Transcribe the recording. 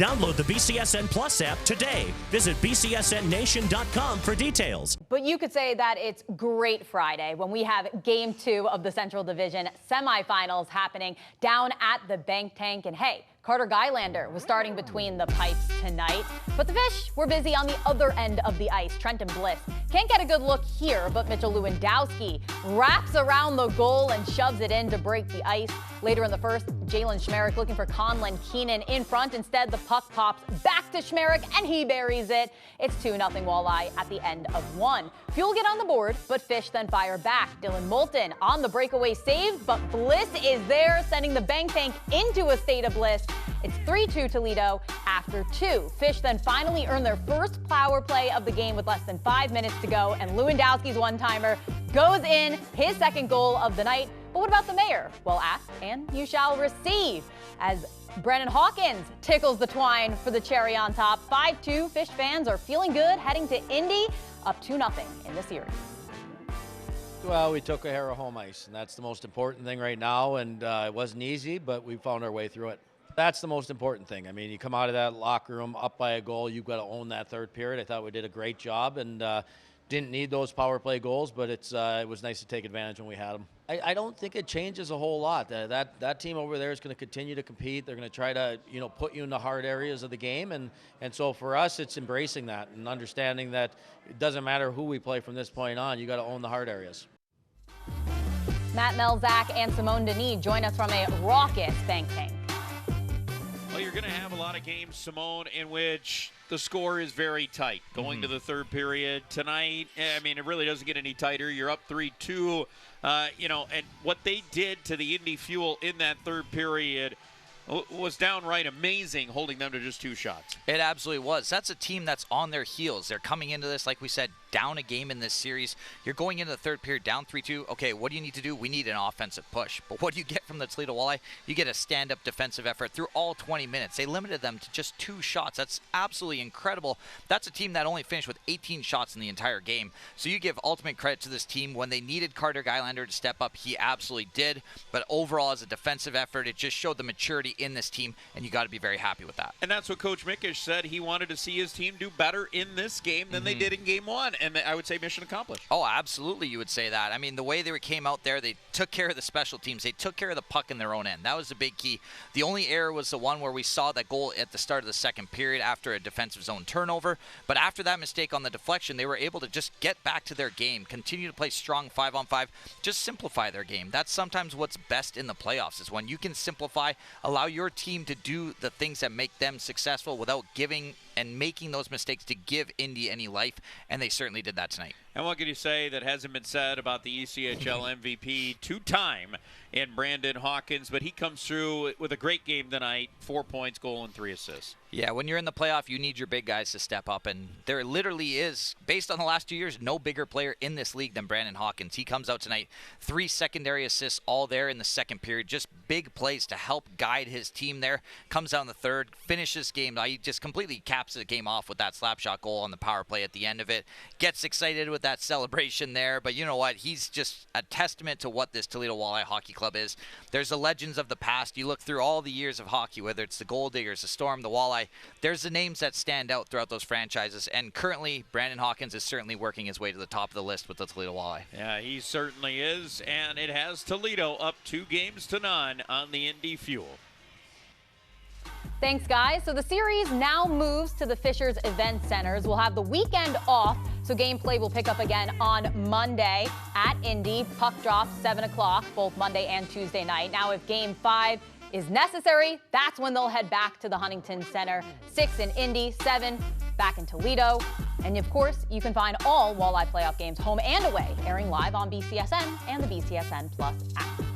Download the BCSN Plus app today. Visit bcsnnation.com for details. But you could say that it's Great Friday when we have Game 2 of the Central Division Semifinals happening down at the Bank Tank. And hey, Carter Gylander was starting between the pipes tonight. But the Fish were busy on the other end of the ice. Trenton Bliss can't get a good look here, but Mitchell Lewandowski wraps around the goal and shoves it in to break the ice. Later in the first, Jalen Schmerich looking for Conlon Keenan in front. Instead, the puck pops back to Schmerich, and he buries it. It's 2-0 Walleye at the end of one. Fuel get on the board, but Fish then fire back. Dylan Moulton on the breakaway save, but Bliss is there, sending the Bank Tank into a state of bliss. It's 3-2 Toledo after 2. Fish then finally earn their first power play of the game with less than 5 minutes to go, and Lewandowski's one-timer goes in, his second goal of the night. But what about the mayor? Well, ask and you shall receive, as Brennan Hawkins tickles the twine for the cherry on top. 5-2, Fish fans are feeling good, heading to Indy, up 2-0 in the series. Well, we took care of home ice, and that's the most important thing right now, and it wasn't easy, but we found our way through it. That's the most important thing. I mean, you come out of that locker room up by a goal, you've got to own that third period. I thought we did a great job, and didn't need those power play goals, but it was nice to take advantage when we had them. I don't think it changes a whole lot. That team over there is going to continue to compete. They're going to try to put you in the hard areas of the game, and so for us, it's embracing that and understanding that it doesn't matter who we play from this point on. You got to own the hard areas. Matt Melzak and Simone Denis join us from a raucous Bank Tank. Well, you're going to have a lot of games, Simone, in which the score is very tight going to the third period. Tonight, I mean, it really doesn't get any tighter. You're up 3-2, and what they did to the Indy Fuel in that third period was downright amazing, holding them to just 2 shots. It absolutely was. That's a team that's on their heels. They're coming into this, like we said, down a game in this series. You're going into the third period down 3-2. Okay, what do you need to do? We need an offensive push. But what do you get from the Toledo Walleye? You get a stand-up defensive effort through all 20 minutes. They limited them to just 2 shots. That's absolutely incredible. That's a team that only finished with 18 shots in the entire game. So you give ultimate credit to this team. When they needed Carter Gylander to step up, he absolutely did. But overall, as a defensive effort, it just showed the maturity in this team, and you got to be very happy with that. And that's what Coach Mickish said. He wanted to see his team do better in this game than they did in Game 1. And I would say mission accomplished. Oh, absolutely, you would say that. I mean, the way they came out there, they took care of the special teams. They took care of the puck in their own end. That was the big key. The only error was the one where we saw that goal at the start of the second period after a defensive zone turnover. But after that mistake on the deflection, they were able to just get back to their game, continue to play strong 5-on-5, just simplify their game. That's sometimes what's best in the playoffs, is when you can simplify, allow your team to do the things that make them successful without giving and making those mistakes to give Indy any life, and they certainly did that tonight. And what can you say that hasn't been said about the ECHL MVP two-time in Brandon Hawkins? But he comes through with a great game tonight, 4 points, goal, and 3 assists. Yeah, when you're in the playoff, you need your big guys to step up, and there literally is, based on the last 2 years, no bigger player in this league than Brandon Hawkins. He comes out tonight, 3 secondary assists all there in the second period, just big plays to help guide his team there. Comes out in the third, finishes game. He just completely caps the game off with that slap shot goal on the power play at the end of it. Gets excited with that celebration there, but you know what? He's just a testament to what this Toledo Walleye Hockey Club is. There's the legends of the past. You look through all the years of hockey, whether it's the Gold Diggers, the Storm, the Walleye, there's the names that stand out throughout those franchises, and currently Brandon Hawkins is certainly working his way to the top of the list with the Toledo Walleye. Yeah, he certainly is, and it has Toledo up 2-0 on the Indy Fuel. Thanks, guys. So the series now moves to the Fishers Event Centers. We'll have the weekend off, so gameplay will pick up again on Monday at Indy. Puck drop 7 o'clock, both Monday and Tuesday night. Now, if Game 5 is necessary, that's when they'll head back to the Huntington Center. 6 in Indy, 7 back in Toledo. And of course, you can find all Walleye playoff games, home and away, airing live on BCSN and the BCSN Plus app.